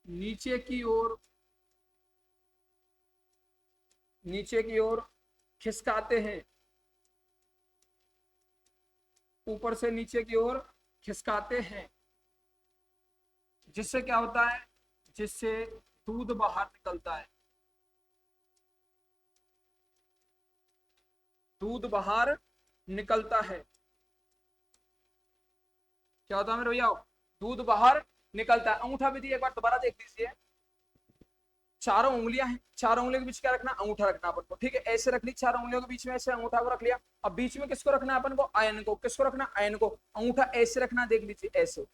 नीचे की ओर, नीचे की ओर खिसकाते हैं। ऊपर से नीचे की ओर खिसकाते हैं, जिससे क्या होता है, जिससे दूध बाहर निकलता है। दूध बाहर निकलता है। क्या होता है मेरे भैया, दूध बाहर निकलता है। अंगूठा विधि एक बार दोबारा देख लीजिए। चारों उंगलियां हैं, चारों उंगलियों के बीच क्या रखना, अंगूठा रखना अपन को। ठीक है, ऐसे रख ली, चारों उंगलियों के बीच में ऐसे अंगूठा को रख लिया। अब बीच में किसको रखना है अपन को, आयन को। किसको रखना, आयन को। अंगूठा ऐसे रखना, देख लीजिए ऐसे।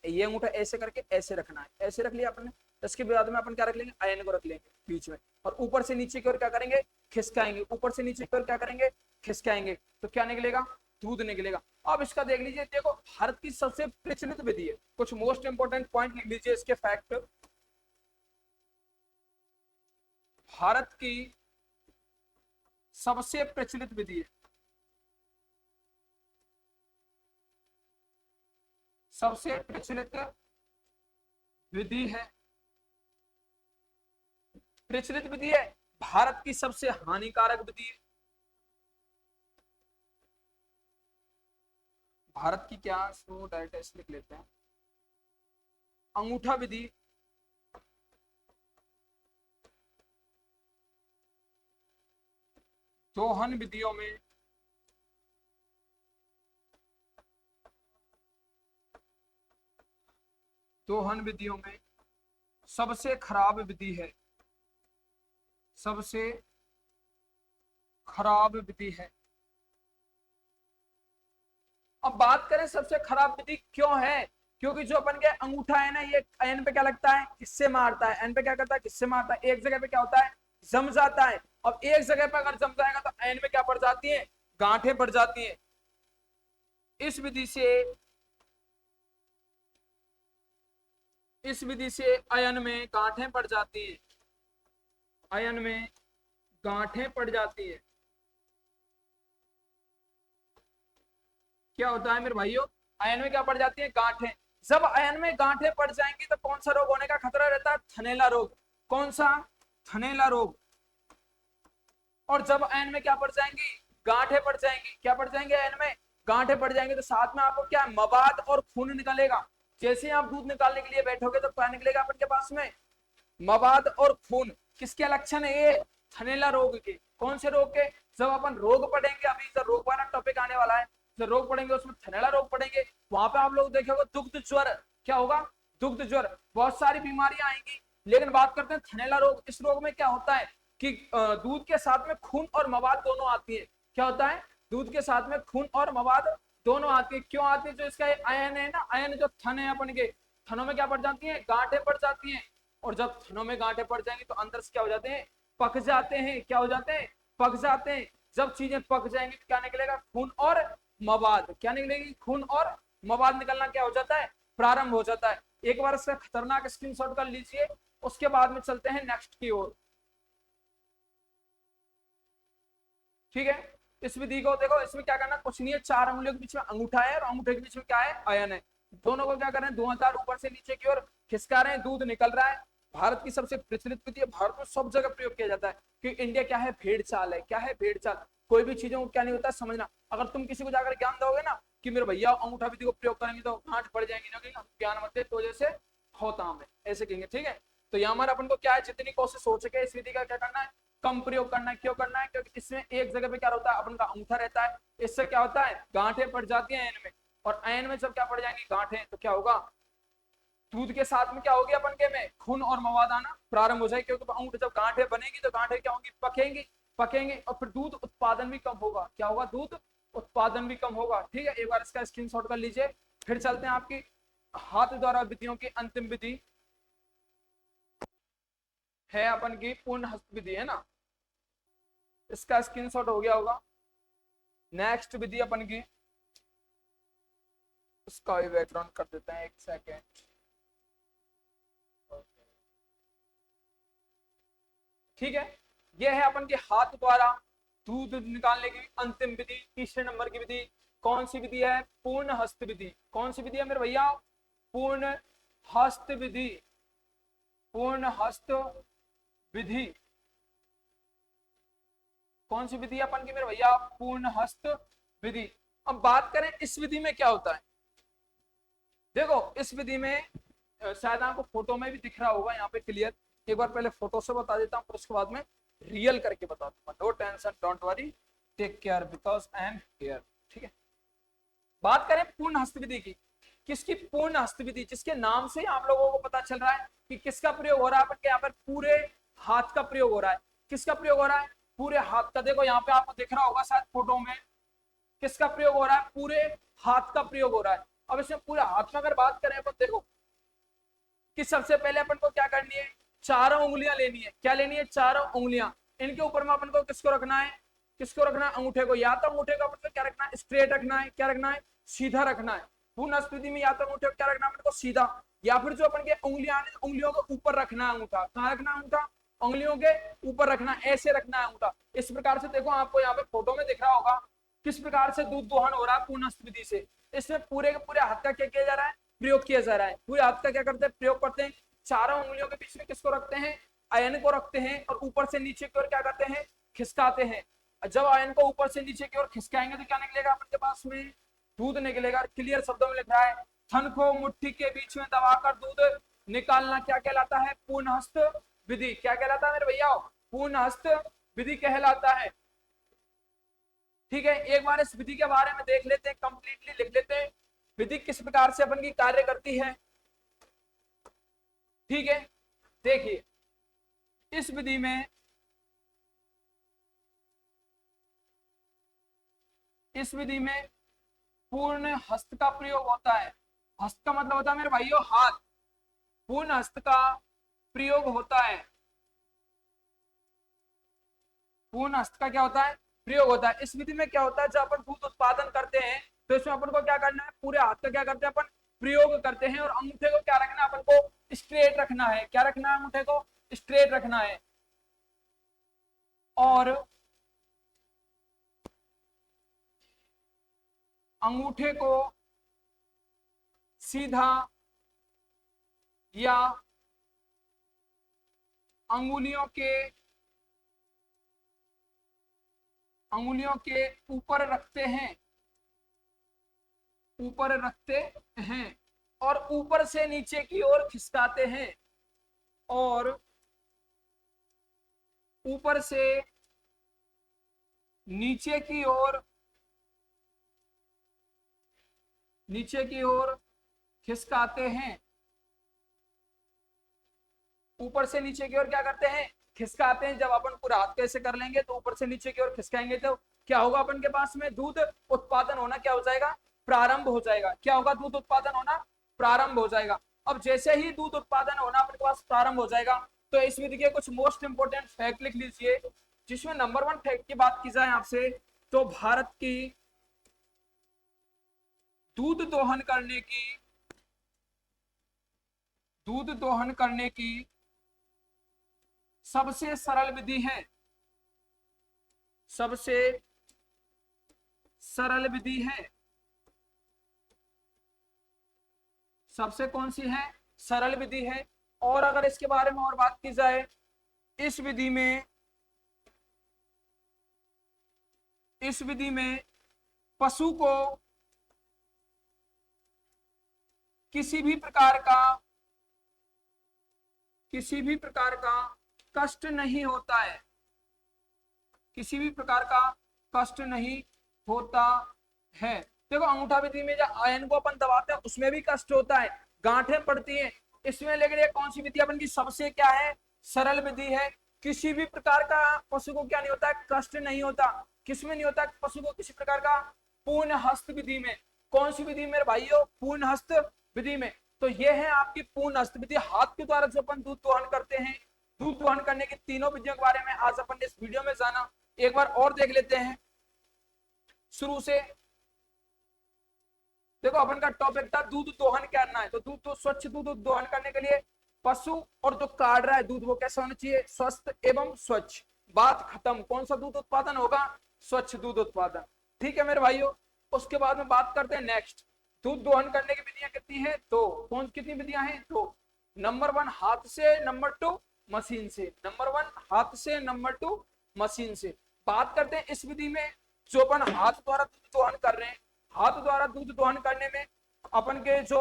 ये अंगूठा ऐसे करके ऐसे रखना है, ऐसे रख लिया आपने। इसके बाद में अपन क्या रख लेंगे, आयन को रख लेंगे बीच में, और ऊपर से नीचे की ओर क्या करेंगे, खिसकाएंगे, ऊपर से नीचे की ओर क्या करेंगे, खिसकाएंगे, तो क्या निकलेगा, दूध निकलेगा। अब इसका देख लीजिए, देखो भारत की सबसे प्रचलित विधि है, कुछ मोस्ट इंपोर्टेंट पॉइंट लिख लीजिए इसके फैक्ट। भारत की सबसे प्रचलित विधि है, सबसे प्रचलित विधि है, प्रचलित विधि है, भारत की सबसे हानिकारक विधि है। भारत की क्या, इसको डायरेक्ट ऐसे लिख लेते हैं, अंगूठा विधि, दोहन विधियों में दोहन विधियों में सबसे खराब विधि है, सबसे खराब विधि है। अब बात करें सबसे खराब विधि क्यों है, क्योंकि जो अपन के अंगूठा है ना, ये एन पे क्या लगता है, किससे मारता है, एन पे क्या करता है, किससे मारता है, एक जगह पे क्या होता है, जम जाता है। अब एक जगह पे अगर जम जाएगा तो एन में क्या पड़ जाती है, गांठें पड़ जाती है। इस विधि से, इस विधि से अयन में गांठें पड़ जाती है, अयन में गांठें पड़ जाती है। क्या होता है मेरे भाइयों, अयन में क्या पड़ जाती है, गांठें। जब अयन में गांठें पड़ जाएंगी तो कौन सा रोग होने का खतरा रहता है, थनैला रोग। कौन सा, थनैला रोग। और जब अयन में क्या पड़ जाएंगी, गांठें पड़ जाएंगी, क्या पड़ जाएंगे, अयन में गांठें पड़ जाएंगे, तो साथ में आपको क्या, मवाद और खून निकलेगा। जैसे ही आप दूध निकालने के लिए बैठोगे तो क्या निकलेगा अपन के पास में, मवाद और खून। किसके लक्षण है ये, थनैला रोग के। कौन से रोग के, जब अपन रोग पढ़ेंगे, अभी जब रोग वाला टॉपिक आने वाला है, जब रोग पढ़ेंगे उसमें थनैला रोग पढ़ेंगे, वहां पे आप लोग देखोगे दुग्ध ज्वर, क्या होगा, दुग्ध ज्वर, बहुत सारी बीमारियां आएंगी। लेकिन बात करते हैं थनैला रोग, इस रोग में क्या होता है कि दूध के साथ में खून और मवाद दोनों आती है। क्या होता है, दूध के साथ में खून और मवाद दोनों आती है। क्यों आती है, जो इसका आयन है ना, आयन जो थन है अपन के, थनों में क्या पड़ जाती है, गांठें पड़ जाती हैं। और जब थनों में गांठें पड़ जाएंगी तो अंदर से क्या हो जाते हैं, पक जाते हैं। क्या हो जाते हैं, पक जाते हैं। जब चीजें पक जाएंगी तो क्या निकलेगा, खून और मवाद। क्या निकलेगी, खून और मवाद निकलना क्या हो जाता है, प्रारंभ हो जाता है। एक बार इसका खतरनाक स्क्रीनशॉट कर लीजिए, उसके बाद में चलते हैं नेक्स्ट की ओर। ठीक है, इस विधि को देखो, इसमें क्या करना, कुछ नहीं है, चार अंगुलियों के बीच में अंगूठा है और अंगूठे के बीच में क्या है, अयन है। दोनों को क्या कर रहे हैं, धुआंधार ऊपर से नीचे की ओर खिसका रहे हैं, दूध निकल रहा है। भारत की सबसे प्रचलित विधि है, भारत में सब जगह प्रयोग किया जाता है। क्योंकि इंडिया क्या है, भेड़ चाल है। क्या है, भेड़ चाल। कोई भी चीजों को क्या नहीं होता समझना। अगर तुम किसी को जाकर ज्ञान दोगे ना कि मेरे भैया अंगूठा विधि को प्रयोग करेंगे तो गांठ पड़ जाएंगी ना, कहेंगे ज्ञान मत दे तो जैसे होता हमें, ऐसे कहेंगे। ठीक है, तो यहाँ हमारा अपन को क्या है, जितनी कोशिश हो सके इस विधि का क्या करना है, कम प्रयोग करना है। क्यों करना है, क्योंकि इसमें एक जगह पे क्या होता है, अपन का अंगूठा रहता है, इससे क्या होता है, गांठें पड़ जाती हैं अयन में। और अयन में जब क्या पड़ जाएंगी, गांठें, तो क्या होगा, दूध के साथ में क्या हो गया, अपन के में खून और मवाद आना प्रारंभ हो जाए। क्योंकि अंगूठे जब गांठें बनेगी तो गांठें क्या होंगी, पकेंगी, पकेंगे, और फिर दूध उत्पादन भी कम होगा। क्या होगा, दूध उत्पादन भी कम होगा। ठीक है, एक बार इसका स्क्रीनशॉट कर लीजिए। फिर चलते हैं आपकी हाथ द्वारा विधियों की अंतिम विधि है अपन की पूर्ण हस्त विधि, है ना। इसका स्क्रीनशॉट हो गया होगा। नेक्स्ट विधि अपन की, इसका भी बैकग्राउंड कर देते हैं, एक सेकेंड। ठीक है, यह है अपन के हाथ द्वारा दूध निकालने की अंतिम विधि, तीसरे नंबर की विधि। कौन सी विधि है, पूर्ण हस्त विधि। कौन सी विधि है मेरे भैया, पूर्ण हस्त विधि, पूर्ण हस्त विधि। कौन सी विधि है अपन की मेरे भैया, पूर्ण हस्त विधि। अब बात करें इस विधि में क्या होता है, देखो इस विधि में शायद आपको फोटो में भी दिख रहा होगा यहाँ पे क्लियर। एक बार पहले फोटो से बता देता हूँ, फिर उसके बाद में रियल करके बता दूंगा। No tension, don't worry, take care because I am here. ठीक है, बात करें पूर्ण हस्त विधि की। किसकी, पूर्ण हस्त विधि, जिसके नाम से आप लोगों को पता चल रहा है कि किसका प्रयोग हो रहा है, यहाँ पर पूरे हाथ का प्रयोग हो रहा है। किसका प्रयोग हो रहा है, पूरे हाथ का। देखो यहाँ पे आपको दिख रहा होगा शायद फोटो में, किसका प्रयोग हो रहा है, पूरे हाथ का प्रयोग हो रहा है। अब इसमें पूरे हाथ में अगर बात करें अपन, देखो कि सबसे पहले अपन को क्या करनी है, चारों उंगलियां लेनी है। क्या लेनी है? चारों उंगलियां। इनके ऊपर में अपन को किसको रखना है? किसको रखना है? अंगूठे को। या तो अंगूठे को अपन को क्या रखना है? स्ट्रेट रखना है। क्या रखना है? सीधा रखना है। पूर्ण स्थिति में या तो अंगूठे को क्या रखना है अपन को? सीधा। या फिर जो अपन के उंगलियां, उंगलियों के ऊपर रखना है अंगूठा। कहाँ रखना है अंगूठा? उंगलियों के ऊपर रखना है, ऐसे रखना है अंगूठा। इस प्रकार से देखो, आपको यहाँ पे फोटो में दिख रहा होगा किस प्रकार से दूध दोहन हो रहा है पूर्ण विधि से। इसमें पूरे के पूरे हाथ का क्या किया जा रहा है? प्रयोग किया जा रहा है। पूरे हाथ का क्या करते हैं? प्रयोग करते हैं। चारों उंगलियों के बीच में किसको रखते हैं? आयन को रखते हैं, और ऊपर से नीचे की ओर क्या करते हैं? खिसकाते हैं। जब आयन को ऊपर से नीचे की ओर खिसकाएंगे तो क्या निकलेगा अपन के पास में? दूध निकलेगा। क्लियर शब्दों में लिख रहा है, थन को मुट्ठी के बीच में दबाकर दूध निकालना क्या कहलाता है? पूर्ण हस्त विधि। क्या कहलाता है मेरे भैया? पूर्ण हस्त विधि कहलाता है। ठीक है, एक बार इस विधि के बारे में देख लेते हैं, कंप्लीटली लिख लेते हैं विधि किस प्रकार से अपन की कार्य करती है। ठीक है, देखिए इस विधि में, इस विधि में पूर्ण हस्त का प्रयोग होता है। हस्त का मतलब होता है मेरे भाइयों हाथ। पूर्ण हस्त का प्रयोग होता है। पूर्ण हस्त का क्या होता है? प्रयोग होता है। इस विधि में क्या होता है, जब अपन दूध उत्पादन करते हैं तो इसमें अपन को क्या करना है? पूरे हाथ का क्या करते हैं अपन? प्रयोग करते हैं। और अंगूठे को क्या रखना है अपन को? स्ट्रेट रखना है। क्या रखना है? अंगूठे को स्ट्रेट रखना है। और अंगूठे को सीधा या अंगुलियों के ऊपर रखते हैं। ऊपर रखते हैं और ऊपर से नीचे की ओर खिसकाते हैं। और ऊपर से नीचे की ओर, नीचे की ओर खिसकाते हैं। ऊपर से नीचे की ओर क्या करते हैं? खिसकाते हैं। जब अपन पूरा हाथ कैसे कर लेंगे तो ऊपर से नीचे की ओर खिसकाएंगे तो क्या होगा? अपन के पास में दूध उत्पादन होना क्या हो जाएगा? प्रारंभ हो जाएगा। क्या होगा? दूध उत्पादन होना प्रारंभ हो जाएगा। अब जैसे ही दूध उत्पादन होना अपने पास प्रारंभ हो जाएगा तो इस विधि के कुछ मोस्ट इंपोर्टेंट फैक्ट लिख लीजिए, जिसमें नंबर 1 फैक्ट की बात की जाए आपसे तो भारत की दूध दोहन करने की, दूध दोहन करने की सबसे सरल विधि है। सबसे सरल विधि है। सबसे कौन सी है? सरल विधि है। और अगर इसके बारे में और बात की जाए, इस विधि में, इस विधि में पशु को किसी भी प्रकार का, किसी भी प्रकार का कष्ट नहीं होता है। किसी भी प्रकार का कष्ट नहीं होता है। देखो अंगूठा विधि में जब आयन को अपन दबाते हैं उसमें भी कष्ट होता है, गांठें पड़ती हैं इसमें, लेकिन ये कौन सी विधि अपन की सबसे क्या है? सरल विधि है। किसी भी प्रकार का पशु को क्या नहीं होता है? कष्ट नहीं होता। किसमें नहीं होता पशु को किसी प्रकार का? पूर्ण हस्त विधि में। कौन सी विधि मेरे भाइयों? पूर्ण हस्त विधि में। तो ये है आपकी पूर्ण हस्त विधि। हाथ के द्वारा जो अपन दूध दोहन करते हैं, दूध दोहन करने की तीनों विधियों के बारे में आज अपन ने इस वीडियो में जाना। एक बार और देख लेते हैं शुरू से। देखो अपन का टॉपिक था दूध दोहन करना है, तो दूध तो स्वच्छ दूध दोहन करने के लिए पशु और जो काट रहा है दूध वो कैसा होना चाहिए? स्वस्थ एवं स्वच्छ। बात खत्म। कौन सा दूध उत्पादन होगा? स्वच्छ दूध उत्पादन। ठीक है मेरे भाइयों, उसके बाद में बात करते हैं नेक्स्ट। दूध दोहन करने की विधियां कितनी है? तो कौन कितनी विधियां हैं? तो नंबर 1 हाथ से, नंबर 2 मशीन से। नंबर 1 हाथ से, नंबर 2 मशीन से। बात करते हैं इस विधि में जो अपन हाथ द्वारा दूध दोहन कर रहे हैं, हाथ द्वारा दूध दोहन करने में अपन के जो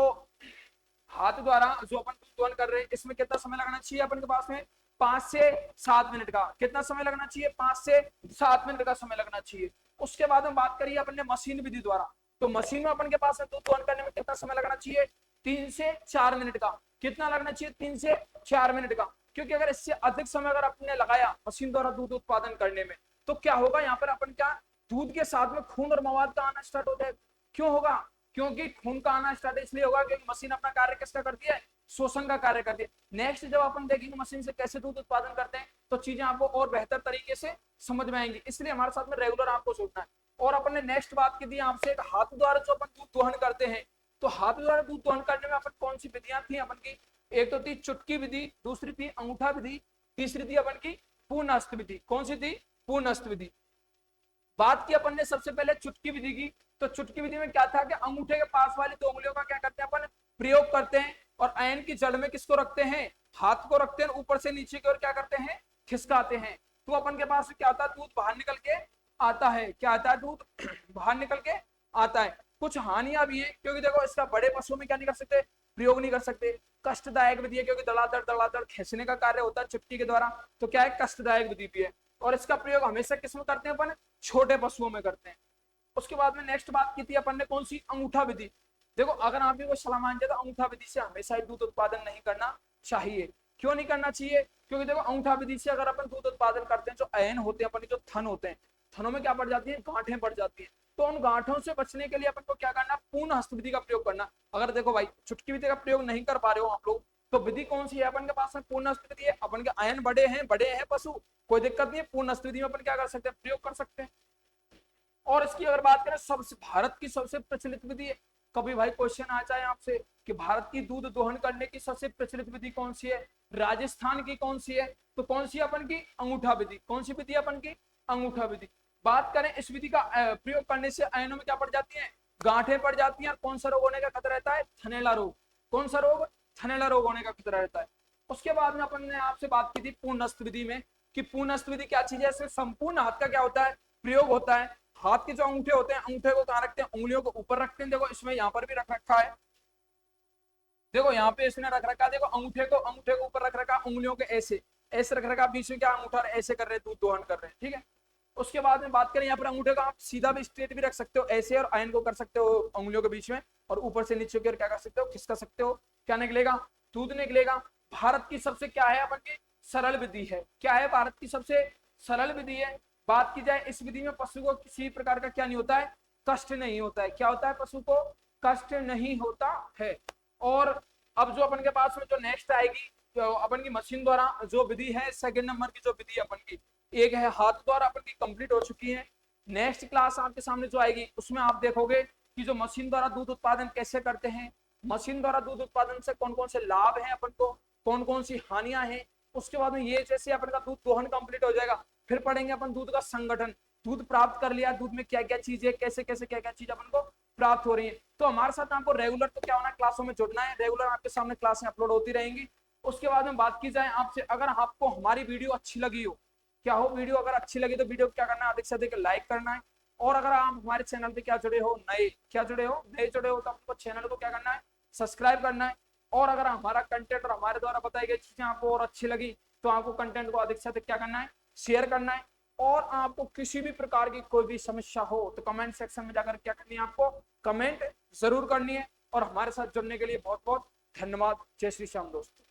हाथ द्वारा जो अपन दूध दोहन कर रहे हैं इसमें कितना समय लगना चाहिए अपन के पास में? 5 से 7 मिनट का। कितना समय लगना चाहिए? 5 से 7 मिनट का समय लगना चाहिए। उसके बाद में बात करिए अपन ने मशीन विधि द्वारा, तो मशीन में अपन के पास में दूध दोहन करने में कितना समय लगना चाहिए? 3 से 4 मिनट का। कितना लगना चाहिए? 3 से 4 मिनट का। क्योंकि अगर इससे अधिक समय अगर आपने लगाया मशीन द्वारा दूध उत्पादन करने में तो क्या होगा? यहाँ पर अपन क्या दूध के साथ में खून और मवाद का आना स्टार्ट हो जाएगा। क्यों होगा? क्योंकि खून का आना स्टार्ट इसलिए होगा क्योंकि मशीन अपना कार्य किसका करती है, शोषण का कार्य करती है। नेक्स्ट जब अपन देखेंगे मशीन से कैसे दूध उत्पादन करते हैं तो चीजें आपको और बेहतर तरीके से समझ में आएंगी, इसलिए हमारे साथ में रेगुलर आपको जुड़ना है। और अपन ने नेक्स्ट बात की थी आपसे, एक हाथ द्वारा जो अपन दूध दोहन करते हैं, तो हाथ द्वारा दूध दोहन करने में अपन कौन सी विधियां थी अपन की, एक तो थी चुटकी विधि, दूसरी थी अंगूठा विधि, तीसरी थी अपन की पूर्ण हस्त विधि। कौन सी थी, पूर्ण हस्त विधि। बात की अपन ने सबसे पहले चुटकी विधि की, तो चुटकी विधि में क्या था कि अंगूठे के पास वाली दो उंगलियों का क्या करते हैं अपन, प्रयोग करते हैं और ऐन की जड़ में किसको रखते हैं, हाथ को रखते हैं, ऊपर से नीचे की ओर क्या करते हैं, खिसकाते हैं। तो अपन के पास क्या आता है, दूध बाहर निकल के आता है, क्या आता है, दूध बाहर निकल के आता है। कुछ हानियां भी है क्योंकि देखो इसका बड़े पशुओं में क्या नहीं कर सकते, प्रयोग नहीं कर सकते, कष्टदायक विधि है क्योंकि दड़ादड़ खींचने का कार्य होता है चुटकी के द्वारा, तो क्या है, कष्टदायक विधि भी है। और इसका प्रयोग हमेशा किसमें करते हैं अपन, छोटे पशुओं में करते हैं। उसके बाद में नेक्स्ट बात की थी अपन ने कौन सी, अंगूठा विधि। देखो अगर आप भी कोई सलाह मान जाए तो अंगूठा विधि से हमेशा ही दूध उत्पादन नहीं करना चाहिए। क्यों नहीं करना चाहिए, क्योंकि देखो अंगूठा विधि से अगर अपन दूध उत्पादन करते हैं, जो ऐन होते हैं अपन जो थन होते हैं, थनों में क्या बढ़ जाती है, गांठें बढ़ जाती है। तो उन गांठों से बचने के लिए अपन को क्या करना, पूर्ण हस्त विधि का प्रयोग करना। अगर देखो भाई चुटकी विधि का प्रयोग नहीं कर पा रहे हो आप लोग, तो विधि कौन सी है अपन के पास में, पूर्ण हस्त विधि है। अपन के आयन बड़े हैं पशु, कोई दिक्कत नहीं है, पूर्ण हस्त विधि में अपन क्या कर सकते हैं, प्रयोग कर सकते हैं। और इसकी अगर बात करें सबसे भारत की सबसे प्रचलित विधि है, कभी भाई क्वेश्चन आ जाए आपसे कि भारत की दूध दोहन करने की सबसे प्रचलित विधि कौन सी है, राजस्थान की कौन सी है, तो कौन सी अपन की, अंगूठा विधि। कौन सी विधि अपन की, अंगूठा विधि। बात करें इस विधि का प्रयोग करने से आयनों में क्या पड़ जाती है, गांठें पड़ जाती हैं। कौन सा रोग होने का खतरा रहता है, थनैला रोग। कौन सा रोग, थनैला रोग होने का खतरा रहता है। उसके बाद में अपन ने आपसे बात की थी पूर्ण हस्त विधि में, कि पूर्ण हस्त विधि क्या चीज है, इसमें संपूर्ण हाथ का क्या होता है, प्रयोग होता है। हाथ के जो अंगूठे होते हैं, अंगूठे को कहां रखते हैं, उंगलियों को ऊपर रखते हैं। देखो इसमें यहाँ पर भी रख रखा है, देखो यहाँ पे इसने रख रखा है, देखो अंगूठे को ऊपर रख रखा, उंगलियों के ऐसे ऐसे रख रखा, बीच में क्या अंगूठा ऐसे कर रहे हैं, दूध दोहन कर रहे हैं, ठीक है। उसके बाद में बात करें यहाँ पर अंगूठे का, आप सीधा भी स्ट्रेट भी रख सकते हो ऐसे, और आयन को कर सकते हो उंगलियों के बीच में, और ऊपर से नीचे की ओर क्या कर सकते हो, खिसका सकते हो। क्या निकलेगा, दूध निकलेगा। भारत की सबसे क्या है अपन की, सरल विधि है। क्या है, भारत की सबसे सरल विधि है। बात की जाए इस विधि में पशु को किसी प्रकार का क्या नहीं होता है, कष्ट नहीं होता है। क्या होता है, पशु को कष्ट नहीं होता है। और अब जो अपन के पास में जो नेक्स्ट आएगी, जो अपन की मशीन द्वारा जो विधि है, सेकंड नंबर की जो विधि अपन की, एक है हाथ द्वारा अपन की कंप्लीट हो चुकी है। नेक्स्ट क्लास आपके सामने जो आएगी उसमें आप देखोगे कि जो मशीन द्वारा दूध उत्पादन कैसे करते हैं, मशीन द्वारा दूध उत्पादन से कौन कौन से लाभ हैं अपन को, कौन कौन सी हानियां हैं। उसके बाद में ये जैसे अपन का दूध दोहन कंप्लीट हो जाएगा, फिर पढ़ेंगे अपन दूध का संगठन, दूध प्राप्त कर लिया, दूध में क्या क्या चीज है, कैसे कैसे क्या क्या चीज अपन को प्राप्त हो रही है। तो हमारे साथ आपको रेगुलर तो क्या होना है, क्लासों में जुड़ना है, रेगुलर आपके सामने क्लासें अपलोड होती रहेंगी। उसके बाद में बात की जाए आपसे, अगर आपको हमारी वीडियो अच्छी लगी हो, क्या हो, वीडियो अगर अच्छी लगी तो वीडियो क्या करना है, अधिक से अधिक लाइक करना है। और अगर आप हमारे चैनल पे क्या जुड़े हो, नए जुड़े हो तो आपको चैनल को क्या करना है, सब्सक्राइब करना है। और अगर हमारा कंटेंट और हमारे द्वारा बताई गई चीजें आपको और अच्छी लगी तो आपको कंटेंट को अधिक से अधिक क्या करना है, शेयर करना है। और आपको किसी भी प्रकार की कोई भी समस्या हो तो कमेंट सेक्शन में जाकर क्या करनी है, आपको कमेंट जरूर करनी है। और हमारे साथ जुड़ने के लिए बहुत बहुत धन्यवाद। जय श्री श्याम दोस्तों।